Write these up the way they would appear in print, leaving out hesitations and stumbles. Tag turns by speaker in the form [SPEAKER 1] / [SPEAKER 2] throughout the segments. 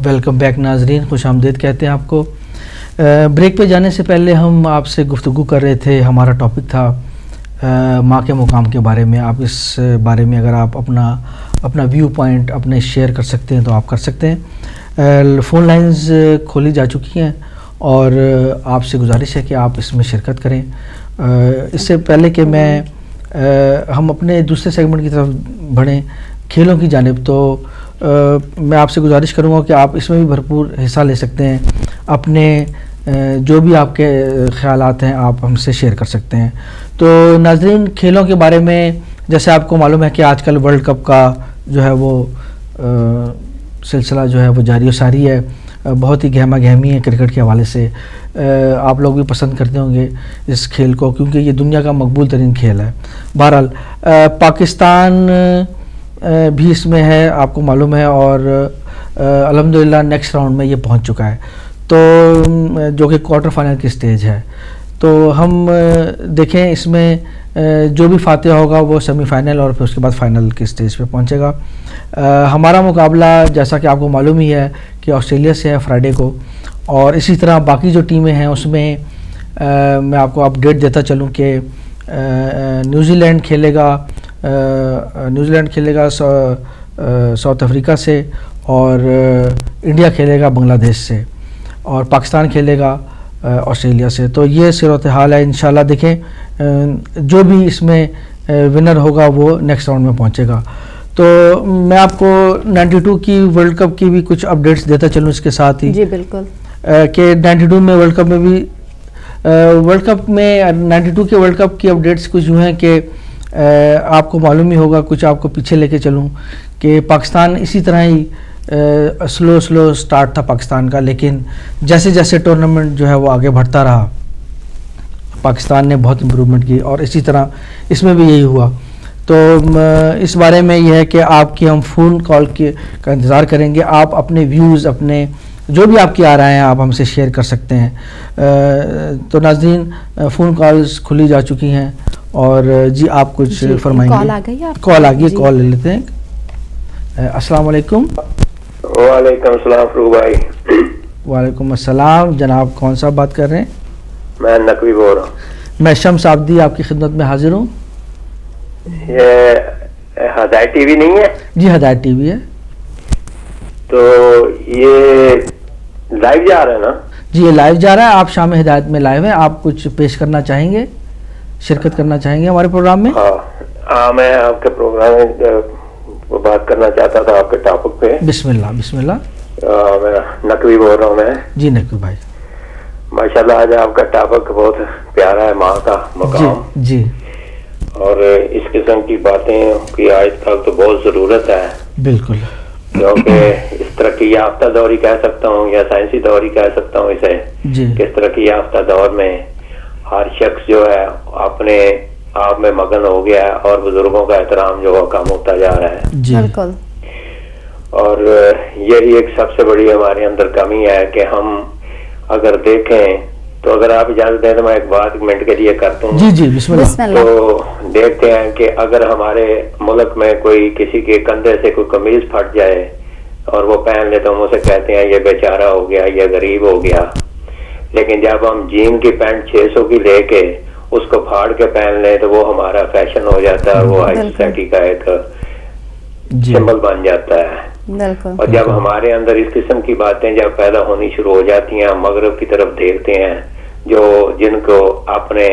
[SPEAKER 1] Welcome back ناظرین، خوش آمدید کہتے ہیں آپ کو۔ بریک پہ جانے سے پہلے ہم آپ سے گفتگو کر رہے تھے، ہمارا ٹاپک تھا ماں کے مقام کے بارے میں۔ آپ اس بارے میں اگر آپ اپنا ویو پوائنٹ اپنے شیئر کر سکتے ہیں تو آپ کر سکتے ہیں۔ فون لائنز کھولی جا چکی ہیں اور آپ سے گزارش ہے کہ آپ اس میں شرکت کریں۔ اس سے پہلے کہ ہم اپنے دوسرے سیگمنٹ کی طرف بڑھیں، کھیلوں کی جانب، تو میں آپ سے گزارش کروں گا کہ آپ اس میں بھی بھرپور حصہ لے سکتے ہیں۔ اپنے جو بھی آپ کے خیالات ہیں آپ ہم سے شیئر کر سکتے ہیں۔ تو ناظرین، کھیلوں کے بارے میں جیسے آپ کو معلوم ہے کہ آج کل ورلڈ کپ کا جو ہے وہ سلسلہ جو ہے وہ جاری و ساری ہے، بہت ہی گہما گہمی ہے کرکٹ کے حوالے سے۔ آپ لوگ بھی پسند کرتے ہوں گے اس کھیل کو کیونکہ یہ دنیا کا مقبول ترین کھیل ہے۔ بہرحال پاکستان بھی اس میں ہے، آپ کو معلوم ہے، اور الحمدللہ نیکسٹ راؤنڈ میں یہ پہنچ چکا ہے، تو جو کہ کوارٹر فائنل کی سٹیج ہے۔ تو ہم دیکھیں اس میں جو بھی فاتح ہوگا وہ سیمی فائنل اور پھر اس کے بعد فائنل کی سٹیج پہ پہنچے گا۔ ہمارا مقابلہ جیسا کہ آپ کو معلوم ہی ہے کہ آسٹریلیا سے ہے فرائیڈے کو، اور اسی طرح باقی جو ٹیمیں ہیں اس میں میں آپ کو اپڈیٹ دیتا چلوں کہ نیوزی لینڈ کھیلے گا ساؤتھ افریقہ سے، اور انڈیا کھیلے گا بنگلہ دیش سے، اور پاکستان کھیلے گا آسٹریلیا سے۔ تو یہ صورتحال ہے۔ انشاءاللہ دیکھیں جو بھی اس میں ونر ہوگا وہ نیکسٹ راؤنڈ میں پہنچے گا۔ تو میں آپ کو 92 کی ورلڈ کپ کی بھی کچھ اپڈیٹس دیتا چلوں اس کے ساتھ ہی۔
[SPEAKER 2] جی بالکل،
[SPEAKER 1] کہ 92 میں ورلڈ کپ میں 92 کے ورلڈ کپ کی اپڈیٹس کچھ یوں ہیں کہ آپ کو معلوم ہی ہوگا، کچھ آپ کو پیچھے لے کے چلوں کہ پاکستان اسی طرح ہی سلو سٹارٹ تھا پاکستان کا، لیکن جیسے جیسے ٹورنامنٹ جو ہے وہ آگے بڑھتا رہا پاکستان نے بہت امپرومنٹ کی، اور اسی طرح اس میں بھی یہی ہوا۔ تو اس بارے میں یہ ہے کہ آپ کی ہم فون کال کا انتظار کریں گے۔ آپ اپنے ویوز، اپنے جو بھی آپ کی آ رہے ہیں آپ ہم سے شیئر کر سکتے ہیں۔ تو ناظرین، فون کالز کھلی جا چکی ہیں، اور جی آپ کچھ فرمائیں گے؟ کال آ گئی، کال لے لیتے ہیں۔ السلام علیکم۔
[SPEAKER 3] وعلیکم السلام فروغ بھائی۔
[SPEAKER 1] وعلیکم السلام جناب، کون صاحب بات کر رہے ہیں؟
[SPEAKER 3] میں نقوی بول رہا ہوں۔
[SPEAKER 1] میں شمس عابدی آپ کی خدمت میں حاضر ہوں۔
[SPEAKER 3] یہ ہدایت ٹی وی نہیں ہے؟
[SPEAKER 1] جی ہدایت ٹی وی ہے۔
[SPEAKER 3] تو یہ لائیو جا رہا ہے نا؟ جی
[SPEAKER 1] یہ لائیو جا رہا ہے، آپ شام ہدایت میں لائیو ہیں۔ آپ کچھ پیش کرنا چاہیں گے، شرکت کرنا چاہیں گے ہمارے پروگرام میں؟
[SPEAKER 3] ہاں، میں آپ کے پروگرام میں بات کرنا چاہتا تھا آپ کے ٹاپک پہ۔
[SPEAKER 1] بسم اللہ بسم اللہ۔
[SPEAKER 3] میں نقوی بول رہا ہوں میں۔
[SPEAKER 1] جی نقوی بھائی،
[SPEAKER 3] ماشاءاللہ آج آپ کا ٹاپک بہت پیارا ہے، ماں کا مقام۔
[SPEAKER 1] جی
[SPEAKER 3] اور اس قسم کی باتیں کی آج کل تو بہت ضرورت ہے،
[SPEAKER 1] بالکل،
[SPEAKER 3] کیونکہ اس ترقی یافتہ دور ہی کہہ سکتا ہوں یا سائنسی دور ہی کہہ سکتا ہوں اسے، کہ اس ترقی یافتہ دور میں ہر شخص جو ہے اپنے آپ میں مگن ہو گیا ہے، اور بزرگوں کا احترام جو ہے کم ہوتا جا رہا ہے۔
[SPEAKER 2] بالکل،
[SPEAKER 3] اور یہی ایک سب سے بڑی ہمارے اندر کمی ہے کہ ہم اگر دیکھیں تو، اگر آپ اجازت دیں تو میں ایک بات منٹ کے لیے کرتا ہوں۔
[SPEAKER 1] جی بسم اللہ۔
[SPEAKER 3] تو دیکھتے ہیں کہ اگر ہمارے ملک میں کوئی کسی کے کندھے سے کوئی قمیض پھٹ جائے اور وہ پہن لے تو ہم اسے کہتے ہیں یہ بیچارہ ہو گیا، یہ غریب ہو گیا، لیکن جب ہم جین کی پینٹ 600 کی لے کے اس کو پھاڑ کے پہن لیں تو وہ ہمارا فیشن ہو جاتا ہے، وہ ہائی سوسائٹی کا ایک سمبل بن جاتا ہے۔ اور جب ہمارے اندر اس قسم کی باتیں جب پیدا ہونی شروع ہو جاتی ہیں، مغرب کی طرف دیکھتے ہیں جن کو اپنے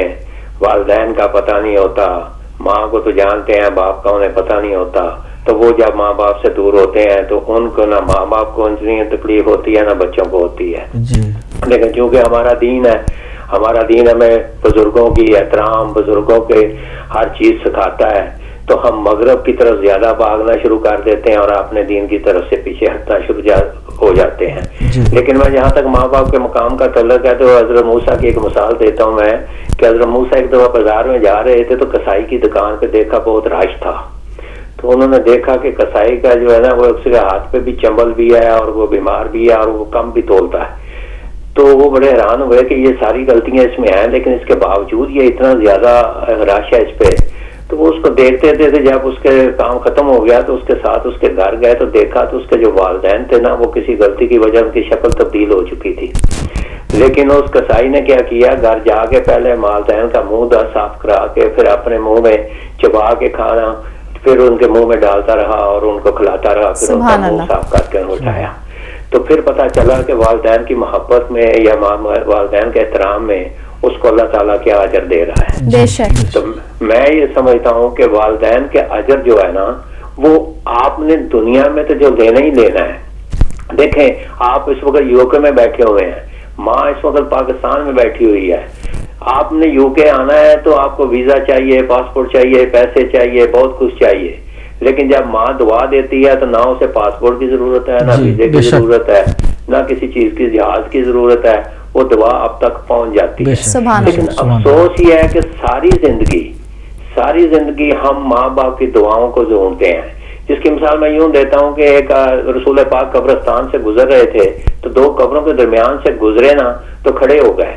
[SPEAKER 3] والدین کا پتہ نہیں ہوتا، ماں کو تو جانتے ہیں، باپ کا انہیں پتہ نہیں ہوتا، تو وہ جب ماں باپ سے دور ہوتے ہیں تو ان کو نہ ماں باپ کو اتنی تکلیف ہوتی ہے نہ بچوں کو ہوتی ہے۔ لیکن چونکہ ہمارا دین ہے، ہمارا دین ہمیں بزرگوں کی احترام، بزرگوں کے ہر چیز سکھاتا ہے، تو ہم مغرب کی طرف زیادہ بھاگنا شروع کر دیتے ہیں اور اپنے دین کی طرف سے پیچھے ہٹنا شروع ہو جاتے ہیں۔ لیکن میں جہاں تک ماں باپ کے مقام کا تعلق ہے تو حضرت موسیٰ کی ایک مثال دیتا ہوں میں، کہ حضرت موسیٰ ایک دفعہ بازار میں جا رہے تھے تو کسائی کی دکان پہ دیکھا بہت رش تھا، تو انہوں نے دیکھا کہ کسائی کا جو ہے نا وہ اس کے ہاتھ پہ بھی چمبل بھی ہے اور وہ بیمار بھی ہے اور وہ کم بھی تولتا ہے، تو وہ بڑے حیران ہوئے کہ یہ ساری غلطیاں اس میں ہیں لیکن اس کے باوجود یہ اتنا زیادہ رش ہے اس پہ، تو وہ اس کو دیکھتے تھے، جب اس کے کام ختم ہو گیا تو اس کے ساتھ اس کے گھر گئے تو دیکھا تو اس کے جو والدین تھے نا وہ کسی غلطی کی وجہ ان کی شکل تبدیل ہو چکی تھی. لیکن اس کسائی نے کیا کیا، گھر جا کے پہلے والدین کا منہ صاف کرا کے پھر اپنے منہ میں چبا کے کھانا پھر ان کے منہ میں ڈالتا رہا اور ان کو کھلاتا رہا، پھر ان کا منہ صاف کر کے اٹھایا. تو پھر پتا چلا کہ والدین کی محبت میں یا والدین کے احترام میں اس کو اللہ تعالیٰ کیا اجر دے رہا ہے.
[SPEAKER 2] بے شک.
[SPEAKER 3] تو میں یہ سمجھتا ہوں کہ والدین کے اجر جو ہے نا وہ آپ نے دنیا میں تو جو لینا ہی لینا ہے. دیکھیں آپ اس وقت یو کے میں بیٹھے ہوئے ہیں، ماں اس وقت پاکستان میں بیٹھی ہوئی ہے. آپ نے یو کے آنا ہے تو آپ کو ویزا چاہیے، پاسپورٹ چاہیے، پیسے چاہیے، بہت کچھ چاہیے. لیکن جب ماں دعا دیتی ہے تو نہ اسے پاسپورٹ کی ضرورت ہے، نہ ویزے کی ضرورت ہے، نہ کسی چیز کی جہاز کی ضرورت ہے، وہ دعا اب تک پہنچ جاتی ہے. لیکن افسوس یہ ہے کہ ساری زندگی ہم ماں باپ کی دعاؤں کو ڈھونڈتے ہیں. جس کی مثال میں یوں دیتا ہوں کہ ایک رسول پاک قبرستان سے گزر رہے تھے تو 2 قبروں کے درمیان سے گزرے نا تو کھڑے ہو گئے.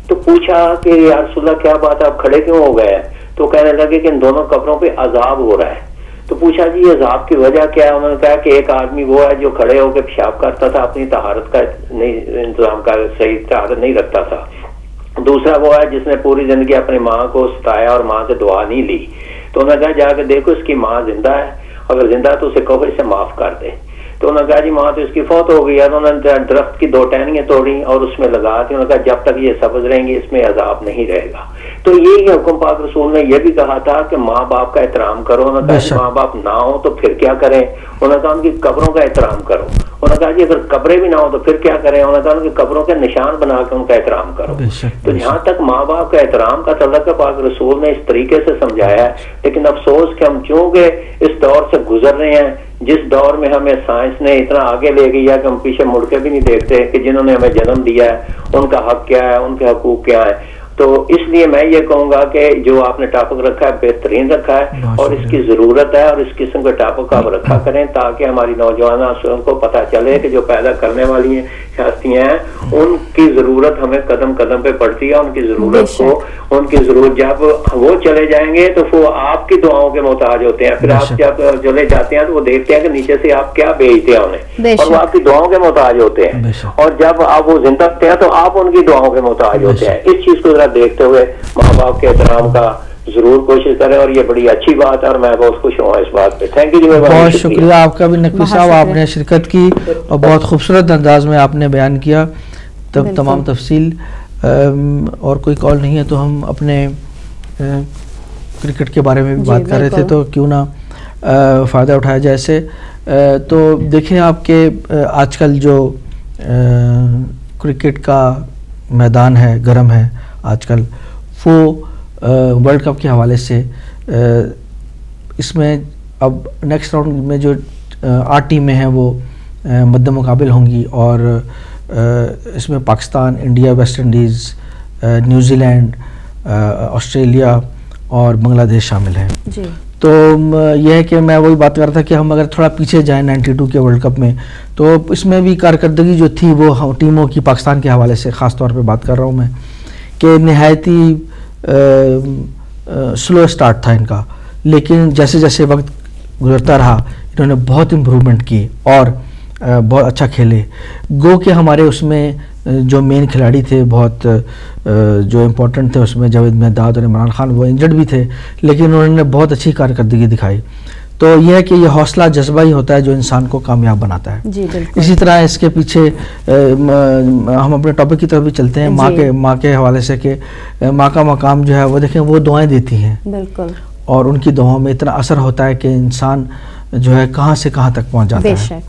[SPEAKER 3] تو پوچھا کہ یا رسول اللہ کیا بات ہے، آپ کھڑے کیوں ہو گئے؟ تو کہنے لگے کہ ان دونوں قبروں پہ عذاب ہو رہا ہے. تو پوچھا جی عذاب کی وجہ کیا ہے؟ انہوں نے کہا کہ ایک آدمی وہ ہے جو کھڑے ہو کے پیشاب کرتا تھا، اپنی طہارت کا انتظام کا صحیح طہارت نہیں رکھتا تھا. دوسرا وہ ہے جس نے پوری زندگی اپنی ماں کو ستایا اور ماں سے دعا نہیں لی. تو انہوں نے کہا جا کے دیکھو اس کی ماں زندہ ہے، اگر زندہ ہے تو اسے کہو اسے معاف کر دے. تو انہوں نے کہا جی ماں تو اس کی فوت ہو گئی ہے. انہوں نے درخت کی 2 ٹہنیاں توڑی اور اس میں لگا دی. انہوں نے کہا جب تک یہ سبز رہیں گی اس میں عذاب نہیں رہے گا. تو یہی حکم پاک رسول نے یہ بھی کہا تھا کہ ماں باپ کا احترام کرو. انہوں نے کہا ماں باپ نہ ہو تو پھر کیا کریں؟ انہوں نے کہا ان کی قبروں کا احترام کرو. انہوں نے کہا جی اگر قبریں بھی نہ ہو تو پھر کیا کریں؟ انہوں نے کہا ان کی قبروں کے نشان بنا کے ان کا احترام کرو. تو جہاں تک ماں باپ کا احترام کا تعلق پاک رسول نے اس طریقے سے سمجھایا ہے. لیکن افسوس کہ ہم چونکہ اس دور سے گزر رہے ہیں جس دور میں ہمیں سائنس نے اتنا آگے لے گیا کہ ہم پیچھے مڑ کے بھی نہیں دیکھتے کہ جنہوں نے ہمیں جنم دیا ہے ان کا حق کیا ہے، ان کے حقوق کیا ہے. تو اس لیے میں یہ کہوں گا کہ جو آپ نے ٹاپک رکھا ہے بہترین رکھا ہے اور اس کی ضرورت ہے اور اس قسم کے ٹاپک آپ رکھا کریں تاکہ ہماری نوجوان نسلوں کو پتہ چلے کہ جو پیدا کرنے والی ہیں ہستیاں ہیں ان کی ضرورت ہمیں قدم قدم پہ پڑتی ہے. ان کی ضرورت کو ان کی ضرورت جب وہ چلے جائیں گے تو وہ آپ کی دعاؤں کے محتاج ہوتے ہیں. پھر آپ جب چلے جاتے ہیں تو وہ دیکھتے ہیں کہ نیچے سے آپ کیا بھیجتے ہیں انہیں اور وہ آپ کی دعاؤں کے محتاج ہوتے ہیں. اور جب آپ وہ زندہ ہوتے ہیں تو آپ ان کی دعاؤں کے محتاج ہوتے ہیں. اس چیز کو دیکھتے ہوئے ماں باپ کے احترام کا ضرور کوشش کریں اور یہ بڑی اچھی بات ہے اور میں بہت خوش ہوں اس بات پہ. تھینک یو جی.
[SPEAKER 1] بہت شکریہ آپ کا بھی نقوی صاحب، آپ نے شرکت کی اور بہت خوبصورت انداز میں آپ نے بیان کیا تمام تفصیل. اور کوئی کال نہیں ہے تو ہم اپنے کرکٹ کے بارے میں بھی بات کر رہے تھے تو کیوں نہ فائدہ اٹھایا جائے اسے. تو دیکھیں آپ کے آج کل جو کرکٹ کا میدان ہے گرم ہے آج کل، وہ ورلڈ کپ کے حوالے سے اس میں اب نیکسٹ راؤنڈ میں جو 8 ٹیمیں ہیں وہ مد مقابل ہوں گی اور اس میں Pakistan, India, West Indies, New Zealand, Australia اور بنگلہ دیش شامل ہیں.
[SPEAKER 2] جی.
[SPEAKER 1] تو یہ ہے کہ میں وہی بات کر رہا تھا کہ ہم اگر تھوڑا پیچھے جائیں 92 کے ورلڈ کپ میں تو اس میں بھی کارکردگی جو تھی وہ ٹیموں کی پاکستان کے حوالے سے خاص طور پہ بات کر رہا ہوں میں کہ نہایت ہی سلو سٹارٹ تھا ان کا. لیکن جیسے جیسے وقت گزرتا رہا انہوں نے بہت امپرومنٹ کی اور بہت اچھا کھیلے. گو کہ ہمارے اس میں جو مین کھلاڑی تھے بہت جو امپورٹنٹ تھے اس میں جاوید مہرداد اور عمران خان وہ انجرڈ بھی تھے لیکن انہوں نے بہت اچھی کارکردگی دکھائی. تو یہ ہے کہ یہ حوصلہ جذبہ ہی ہوتا ہے جو انسان کو کامیاب بناتا ہے.
[SPEAKER 2] جی بالکل.
[SPEAKER 1] اسی طرح اس کے پیچھے ہم اپنے ٹاپک کی طرف بھی چلتے ہیں ماں کے حوالے سے کہ ماں کا مقام جو ہے وہ دیکھیں وہ دعائیں دیتی ہیں بالکل اور ان کی دعاؤں میں اتنا اثر ہوتا ہے کہ انسان جو ہے کہاں سے کہاں تک پہنچ جاتا ہے.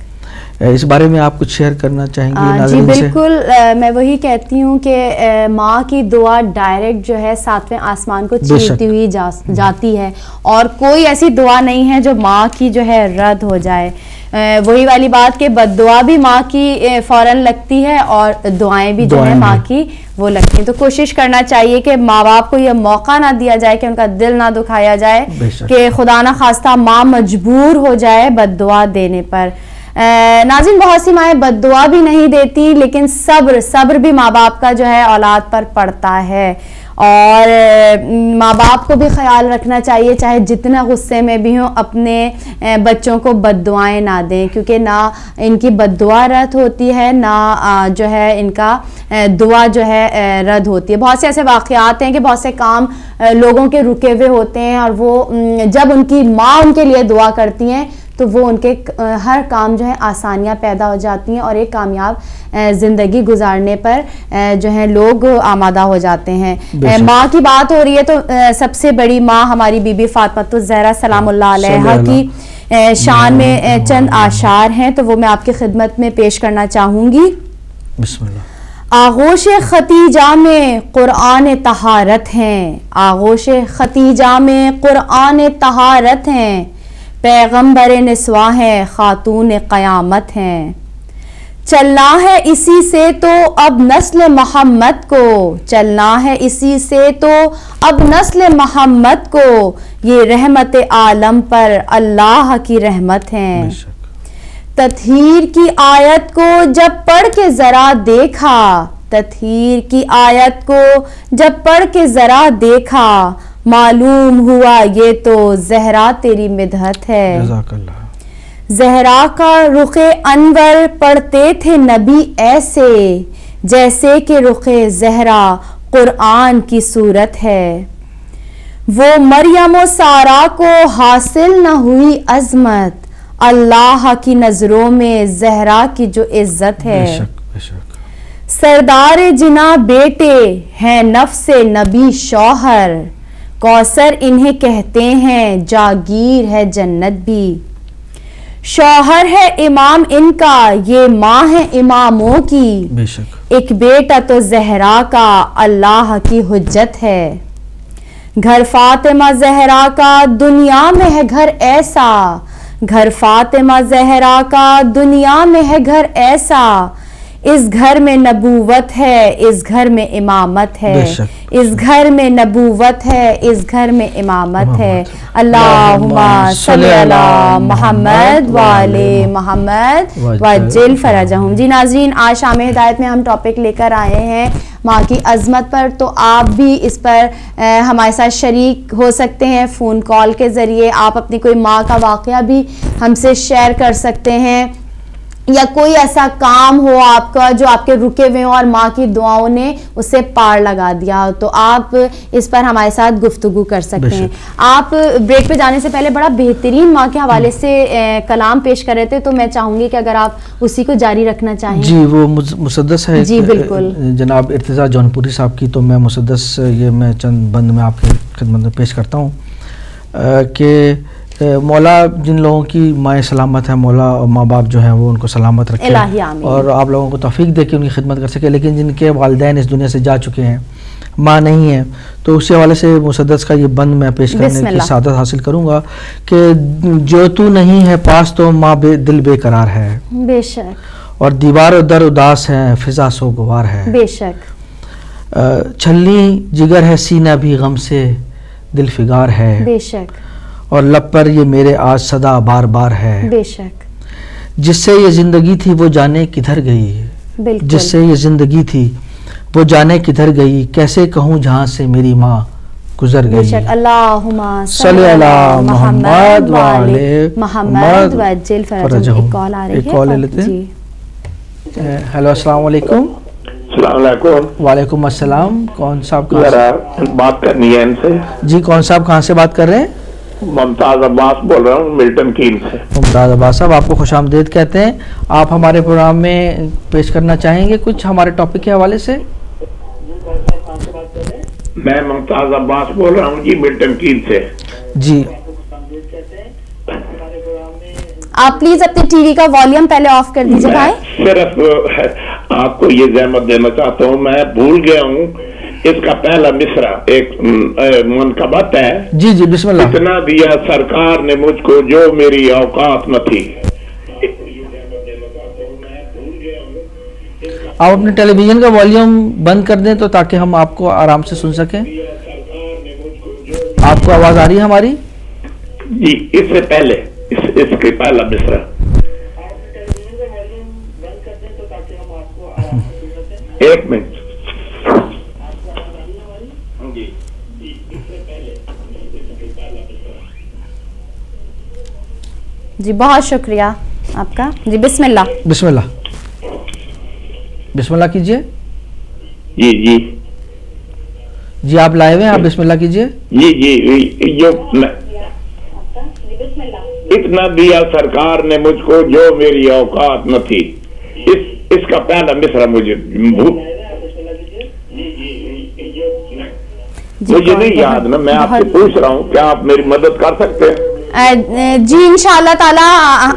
[SPEAKER 1] اس بارے میں آپ کچھ شیئر کرنا چاہیں گے؟
[SPEAKER 2] جی بالکل. میں وہی کہتی ہوں کہ ماں کی دعا ڈائریکٹ جو ہے 7ویں آسمان کو چیرتی ہوئی جاتی ہے اور کوئی ایسی دعا نہیں ہے جو ماں کی جو ہے رد ہو جائے. وہی والی بات کہ بد دعا بھی ماں کی فوراً لگتی ہے اور دعائیں بھی جو ہے ماں کی وہ لگتی ہیں. تو کوشش کرنا چاہیے کہ ماں باپ کو یہ موقع نہ دیا جائے کہ ان کا دل نہ دکھایا جائے کہ خدا نہ خواستہ ماں مجبور ہو جائے بد دعا دینے پر. ناظرین بہت سی مائیں بد دعا بھی نہیں دیتی لیکن صبر بھی ماں باپ کا جو ہے اولاد پر پڑتا ہے اور ماں باپ کو بھی خیال رکھنا چاہیے، چاہے جتنا غصے میں بھی ہوں اپنے بچوں کو بد دعائیں نہ دیں، کیونکہ نہ ان کی بد دعا رد ہوتی ہے، نہ جو ہے ان کا دعا جو ہے رد ہوتی ہے۔ بہت سے ایسے واقعات ہیں کہ بہت سے کام لوگوں کے رکے ہوئے ہوتے ہیں، اور وہ جب ان کی ماں ان کے لیے دعا کرتی ہیں تو وہ ان کے ہر کام جو ہے آسانیاں پیدا ہو جاتی ہیں، اور ایک کامیاب زندگی گزارنے پر جو ہے لوگ آمادہ ہو جاتے ہیں۔ ماں کی بات ہو رہی ہے تو سب سے بڑی ماں ہماری بی بی فاطمۃ الزہرا سلام اللہ علیہا کی شان میں چند اشعار ہیں، تو وہ میں آپ کی خدمت میں پیش کرنا چاہوں گی۔
[SPEAKER 1] بسم اللہ۔
[SPEAKER 2] آغوش ختیجہ میں قرآن طہارت ہیں، آغوش ختیجہ میں قرآن طہارت ہیں، پیغمبر نسواں ہے خاتون قیامت ہیں، چلنا ہے اسی سے تو اب نسل محمد کو، چلنا ہے اسی سے تو اب نسل محمد کو، یہ رحمت عالم پر اللہ کی رحمت ہیں۔ تطہیر کی آیت کو جب پڑھ کے ذرا دیکھا، تطہیر کی آیت کو جب پڑھ کے ذرا دیکھا، معلوم ہوا یہ تو زہرا تیری مدحت ہے۔
[SPEAKER 1] جزاک اللہ۔
[SPEAKER 2] زہرا کا رخ انور پڑھتے تھے نبی ایسے، جیسے کہ رخ زہرا قرآن کی صورت ہے۔ وہ مریم و سارا کو حاصل نہ ہوئی عظمت، اللہ کی نظروں میں زہرا کی جو عزت ہے۔
[SPEAKER 1] بے شک بے شک۔
[SPEAKER 2] سردار جنا بیٹے ہیں نفس نبی شوہر، کوثر انہیں کہتے ہیں جاگیر ہے جنت بھی۔ شوہر ہے امام ان کا، یہ ماں ہے اماموں کی،
[SPEAKER 1] بے شک۔
[SPEAKER 2] ایک بیٹا تو زہرا کا اللہ کی حجت ہے۔ گھر فاطمہ زہرا کا دنیا میں ہے گھر ایسا، گھر فاطمہ زہرا کا دنیا میں ہے گھر ایسا، اس گھر میں نبوت ہے اس گھر میں امامت ہے، اس گھر میں نبوت ہے اس گھر میں امامت ہے۔ اللہم صلی علی محمد وآل محمد وعجل فرجہم۔ جی ناظرین، آج شام ہدایت میں ہم ٹاپک لے کر آئے ہیں ماں کی عظمت پر، تو آپ بھی اس پر ہمارے ساتھ شریک ہو سکتے ہیں فون کال کے ذریعے۔ آپ اپنی کوئی ماں کا واقعہ بھی ہم سے شیئر کر سکتے ہیں، یا کوئی ایسا کام ہو آپ کا جو آپ کے رکے ہوئے ہوں اور ماں کی دعاؤں نے اسے پار لگا دیا ہو، تو آپ اس پر ہمارے ساتھ گفتگو کر سکتے ہیں۔ آپ بریک پہ جانے سے پہلے بڑا بہترین ماں کے حوالے سے کلام پیش کر رہے تھے، تو میں چاہوں گی کہ اگر آپ اسی کو جاری رکھنا چاہیں۔
[SPEAKER 1] جی وہ مسدس ہے
[SPEAKER 2] جی بالکل
[SPEAKER 1] جناب ارتضیٰ جون پوری صاحب کی، تو میں مسدس یہ میں چند بند میں آپ کی خدمت میں پیش کرتا ہوں کہ مولا جن لوگوں کی مائیں سلامت ہیں، مولا اور ماں باپ جو ہیں وہ ان کو سلامت رکھے اور آپ لوگوں کو توفیق دے کے ان کی خدمت کر سکے، لیکن جن کے والدین اس دنیا سے جا چکے ہیں، ماں نہیں ہے، تو اسی حوالے سے مسدس کا یہ بند میں پیش کرنے کی سعادت حاصل کروں گا کہ جو تو نہیں ہے پاس تو ماں دل بے قرار ہے،
[SPEAKER 2] بے شک، اور
[SPEAKER 1] دیوار و در اداس ہے فضا سوگوار ہے،
[SPEAKER 2] بے شک،
[SPEAKER 1] چھلنی جگر ہے سینہ بھی غم سے دل فگار ہے،
[SPEAKER 2] بے شک،
[SPEAKER 1] اور لب پر یہ میرے آج صدا بار بار ہے،
[SPEAKER 2] بے شک،
[SPEAKER 1] جس سے یہ زندگی تھی وہ جانے کدھر گئی، جس سے یہ زندگی تھی وہ جانے کدھر گئی، کیسے کہوں جہاں سے میری ماں گزر گئی۔
[SPEAKER 2] اللہم صلی علی محمد وآل محمد وعجل فرجہم۔ ایک کال لے لیتے ہیں۔
[SPEAKER 1] ہیلو السلام علیکم۔
[SPEAKER 4] السلام علیکم۔
[SPEAKER 1] وعلیکم السلام۔ کون صاحب
[SPEAKER 4] بات کرنی ہے ان سے؟
[SPEAKER 1] جی کون صاحب کہاں سے بات کر رہے ہیں؟
[SPEAKER 4] ممتاز عباس بول رہا ہوں ملٹن کین سے۔
[SPEAKER 1] ممتاز عباس صاحب آپ کو خوش آمدید کہتے ہیں، آپ ہمارے پروگرام میں پیش کرنا چاہیں گے کچھ ہمارے ٹاپک کے حوالے سے؟
[SPEAKER 4] میں ممتاز عباس بول رہا ہوں جی ملٹن کین سے۔
[SPEAKER 1] جی
[SPEAKER 2] آپ پلیز اپنے ٹی وی کا والیوم پہلے آف کر دیجیے بھائی۔
[SPEAKER 4] صرف آپ کو یہ زحمت دینا چاہتا ہوں، میں بھول گیا ہوں اس کا پہلا مصرع ایک منقبت ہے۔
[SPEAKER 1] جی جی بسم اللہ۔
[SPEAKER 4] اتنا دیا سرکار نے مجھ کو جو میری اوقات نہ تھی۔
[SPEAKER 1] آپ اپنے ٹیلی ویژن کا والیوم بند کر دیں تو تاکہ ہم آپ کو آرام سے سن سکیں۔ آپ کو آواز آ رہی ہے ہماری؟
[SPEAKER 4] جی اس سے پہلے اس کے پہلا مصرع۔ ایک منٹ
[SPEAKER 2] جی بہت شکریہ آپ کا. جی بسم اللہ.
[SPEAKER 1] بسم اللہ, بسم اللہ کیجئے.
[SPEAKER 4] جی جی
[SPEAKER 1] جی آپ لائیو ہیں, آپ بسم اللہ کیجئے.
[SPEAKER 4] جی جی جو اتنا دیا سرکار نے مجھ کو جو میری اوقات نہ تھی, اس کا پہلا مصرع مجھے نہیں یاد نا, میں آپ سے پوچھ رہا ہوں کیا آپ میری مدد کر سکتے ہیں؟
[SPEAKER 2] جی انشاءاللہ تعالی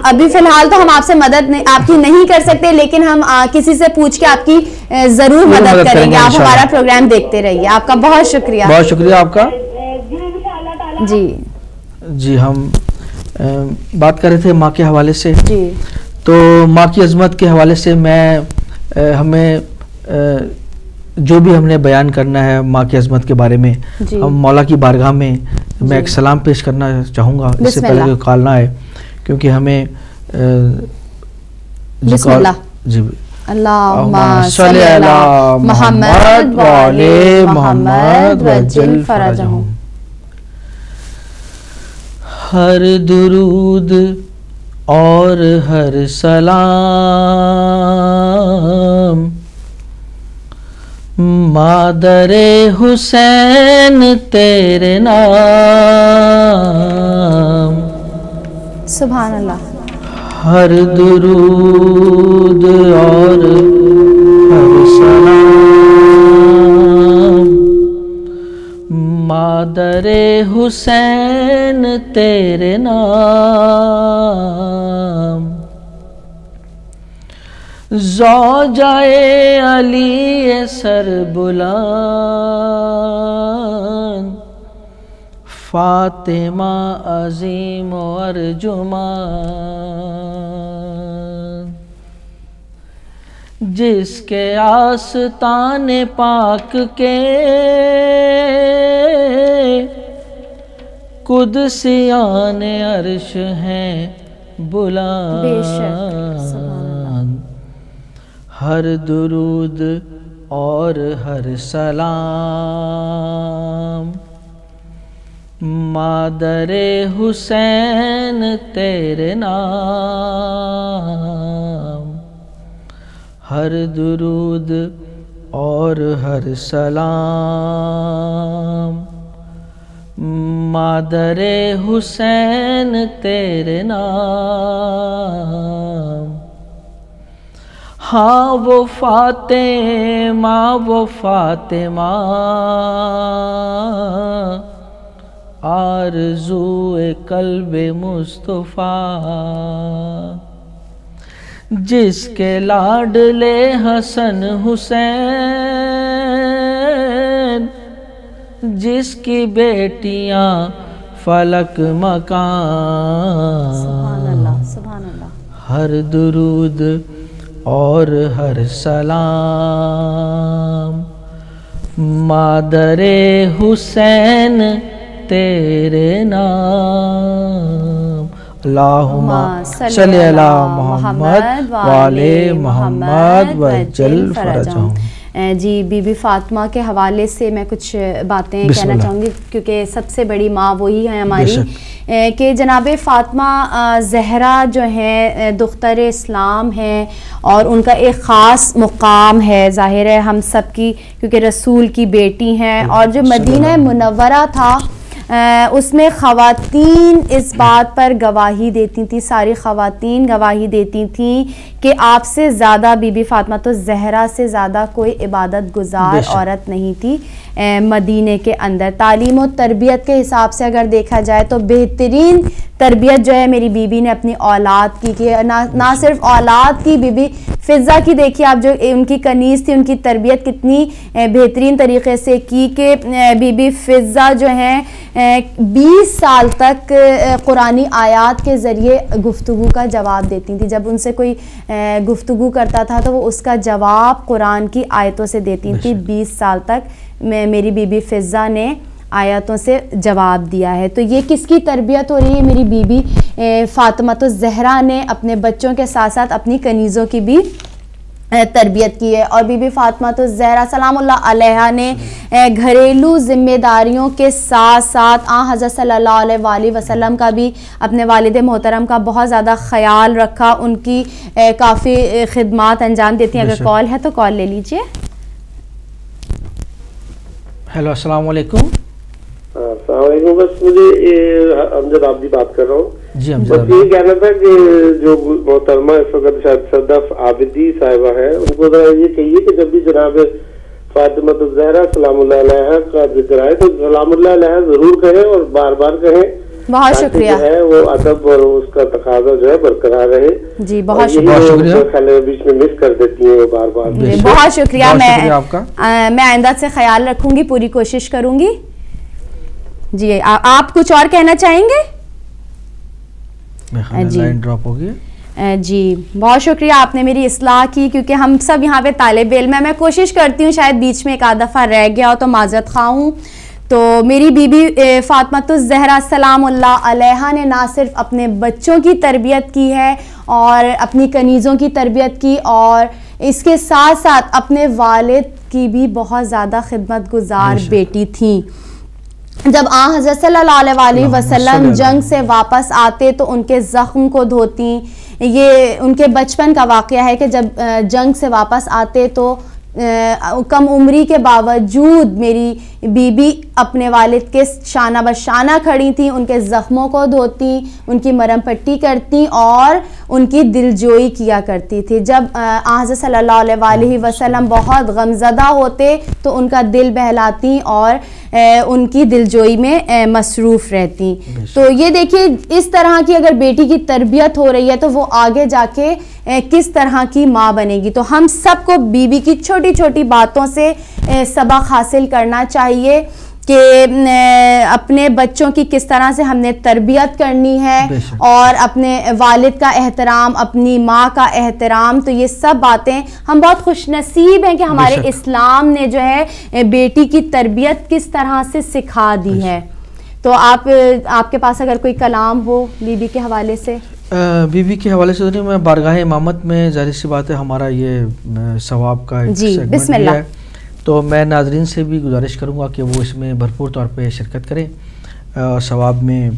[SPEAKER 2] ابھی فی الحال تو ہم آپ سے مدد آپ کی نہیں کر سکتے, لیکن ہم کسی سے پوچھ کے آپ کی ضرور مدد کریں گے. آپ ہمارا پروگرام دیکھتے رہیے. آپ کا بہت شکریہ.
[SPEAKER 1] بہت شکریہ آپ کا.
[SPEAKER 2] جی
[SPEAKER 1] جی ہم بات کر رہے تھے ماں کے حوالے سے.
[SPEAKER 2] جی
[SPEAKER 1] تو ماں کی عظمت کے حوالے سے ہمیں جو بھی ہم نے بیان کرنا ہے ماں کی عظمت کے بارے میں, ہم مولا کی بارگاہ میں میں ایک سلام پیش کرنا چاہوں گا اس سے پہلے کال نہ ہے, کیونکہ ہمیں
[SPEAKER 2] بسم اللہ.
[SPEAKER 1] جی
[SPEAKER 2] اللہم صلی علی محمد و آل محمد وجل فرجہم.
[SPEAKER 1] ہر درود اور ہر سلام مادر حسین تیرے نام.
[SPEAKER 2] سبحان اللہ.
[SPEAKER 1] ہر درود اور ہر سلام مادر حسین تیرے نام. زوجائے علی سربلند فاطمہ عظیم و ارجمند, جس کے آستان پاک کے قدسیان عرش ہیں بلند. ہر درود اور ہر سلام مادر حسین تیرے نام. ہر درود اور ہر سلام مادر حسین تیرے نام. ہاں وہ فاطمہ آرزوئے قلب مصطفیٰ, جس کے لاڈلے حسن حسین, جس کی بیٹیاں فلک مکان.
[SPEAKER 2] سبحان اللہ سبحان اللہ.
[SPEAKER 1] ہر درود اور ہر سلام مادر حسین تیرے نام. اللہم صلی علی محمد و آل محمد وجل فرجہم.
[SPEAKER 2] جی بی بی فاطمہ کے حوالے سے میں کچھ باتیں کہنا چاہوں گی, کیونکہ سب سے بڑی ماں وہی ہے ہماری, کہ جناب فاطمہ زہرا جو ہیں دختر اسلام ہیں, اور ان کا ایک خاص مقام ہے ظاہر ہے ہم سب کی, کیونکہ رسول کی بیٹی ہیں. اور جو مدینہ منورہ تھا اس میں خواتین اس بات پر گواہی دیتی تھیں, ساری خواتین گواہی دیتی تھیں کہ آپ سے زیادہ بی بی فاطمہ تو زہرا سے زیادہ کوئی عبادت گزار عورت نہیں تھی مدینے کے اندر. تعلیم و تربیت کے حساب سے اگر دیکھا جائے تو بہترین تربیت جو ہے میری بی بی نے اپنی اولاد کی نہ صرف اولاد کی, بی بی فضہ کی دیکھیے آپ, جو ان کی کنیز تھی ان کی تربیت کتنی بہترین طریقے سے کی کہ بی بی فضہ جو ہیں 20 سال تک قرآنی آیات کے ذریعے گفتگو کا جواب دیتی تھیں. جب ان سے کوئی گفتگو کرتا تھا تو وہ اس کا جواب قرآن کی آیتوں سے دیتی تھیں. 20 سال تک میری بی بی فضہ نے آیاتوں سے جواب دیا ہے. تو یہ کس کی تربیت ہو رہی ہے؟ میری بی بی فاطمہ تو زہرا نے اپنے بچوں کے ساتھ ساتھ اپنی کنیزوں کی بھی تربیت کی ہے. اور بی بی فاطمہ الزہرا سلام اللہ علیہا نے گھریلو ذمہ داریوں کے ساتھ ساتھ حضرت صلی اللہ علیہ وآلہ وسلم کا بھی اپنے والد محترم کا بہت زیادہ خیال رکھا, ان کی کافی خدمات انجام دیتی ہیں. اگر کال ہے تو کال لے لیجئے.
[SPEAKER 1] ہیلو السلام علیکم.
[SPEAKER 5] السلام علیکم. بس مجھے امجد عابدی بات کر رہا ہوں.
[SPEAKER 1] جی
[SPEAKER 5] بس یہ کہنا تھا کہ جو محترمہ اس وقت شاید صدف عابدی صاحبہ ہے, ان کو ذرا یہ کہیے کہ جب بھی جناب فاطمہ الزہرا سلام اللہ علیہا کا ذکر آئے تو سلام اللہ علیہا ضرور کہیں اور بار بار کہیں.
[SPEAKER 2] بہت شکریہ.
[SPEAKER 5] ہے وہ ادب اور اس کا تقاضا جو ہے برقرار رہے.
[SPEAKER 2] جی بہت شکریہ.
[SPEAKER 5] بیچ میں مس کر دیتی ہیں وہ بار بار.
[SPEAKER 2] بہت شکریہ. میں آئندہ سے خیال رکھوں گی, پوری کوشش کروں گی. جی آپ کچھ اور کہنا چاہیں گے؟
[SPEAKER 1] جی ڈراپ ہو گیا.
[SPEAKER 2] جی بہت شکریہ, آپ نے میری اصلاح کی, کیونکہ ہم سب یہاں پہ طالب علم ہیں. میں کوشش کرتی ہوں, شاید بیچ میں ایک آدھ دفعہ رہ گیا ہو تو معذرت خواہ ہوں. تو میری بی بی فاطمہ الزہرا سلام اللہ علیہا نے نہ صرف اپنے بچوں کی تربیت کی ہے اور اپنی کنیزوں کی تربیت کی, اور اس کے ساتھ ساتھ اپنے والد کی بھی بہت زیادہ خدمت گزار بیٹی تھیں. جب حضرت صلی اللہ علیہ وآلہ وسلم جنگ سے واپس آتے تو ان کے زخم کو دھوتی. یہ ان کے بچپن کا واقعہ ہے کہ جب جنگ سے واپس آتے تو کم عمری کے باوجود میری بی بی اپنے والد کے شانہ بشانہ کھڑی تھیں, ان کے زخموں کو دھوتی, ان کی مرہم پٹی کرتی اور ان کی دلجوئی کیا کرتی تھی. جب حضرت صلی اللہ علیہ وآلہ وسلم بہت غمزدہ ہوتے تو ان کا دل بہلاتی اور ان کی دلجوئی میں مصروف رہتی. تو یہ دیکھیے, اس طرح کی اگر بیٹی کی تربیت ہو رہی ہے تو وہ آگے جا کے کس طرح کی ماں بنے گی. تو ہم سب کو بی بی کی چھوٹی چھوٹی باتوں سے سبق حاصل کرنا چاہیے کہ اپنے بچوں کی کس طرح سے ہم نے تربیت کرنی ہے, اور اپنے والد کا احترام, اپنی ماں کا احترام. تو یہ سب باتیں ہم بہت خوش نصیب ہیں کہ ہمارے اسلام نے جو ہے بیٹی کی تربیت کس طرح سے سکھا دی ہے. تو آپ کے پاس اگر کوئی کلام ہو بی بی کے حوالے سے.
[SPEAKER 1] بی بی کے حوالے سے نہیں, میں بارگاہ امامت میں ظاہر سی بات ہے ہمارا یہ ثواب کا ایک
[SPEAKER 2] بسم اللہ
[SPEAKER 1] ہے, تو میں ناظرین سے بھی گزارش کروں گا کہ وہ اس میں بھرپور طور پہ شرکت کریں اور ثواب میں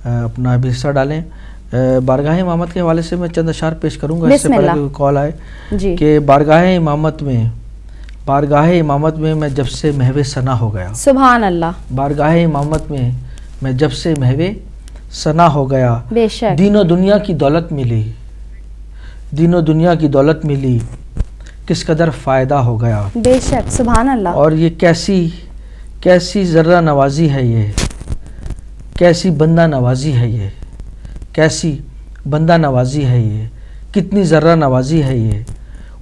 [SPEAKER 1] اپنا بھی حصہ ڈالیں. بارگاہ امامت کے حوالے سے میں چند اشعار پیش کروں گا. اس سے پہلے کوئی کال آئے کہ بارگاہ امامت میں میں جب سے محو ثنا ہو گیا.
[SPEAKER 2] سبحان اللہ.
[SPEAKER 1] بارگاہ امامت میں جب سے محو ثنا ہو گیا.
[SPEAKER 2] بے شک.
[SPEAKER 1] دین و دنیا کی دولت ملی, کس قدر فائدہ ہو گیا.
[SPEAKER 2] بے شک. سبحان اللہ.
[SPEAKER 1] اور یہ کیسی ذرہ نوازی ہے, یہ کیسی بندہ نوازی ہے, یہ کتنی ذرہ نوازی ہے. یہ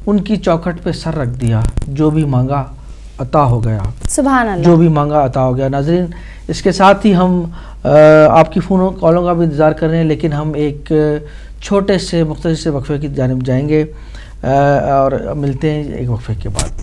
[SPEAKER 1] ان کی چوکھٹ پہ سر رکھ دیا, جو بھی مانگا عطا ہو گیا.
[SPEAKER 2] سبحان اللہ.
[SPEAKER 1] جو بھی مانگا عطا ہو گیا. ناظرین, اس کے ساتھ ہی ہم آپ کی فون کالوں کا بھی انتظار کر رہے ہیں, لیکن ہم ایک چھوٹے سے مختصر سے وقفے کی جانب جائیں گے اور ملتے ہیں ایک وقفے کے بعد.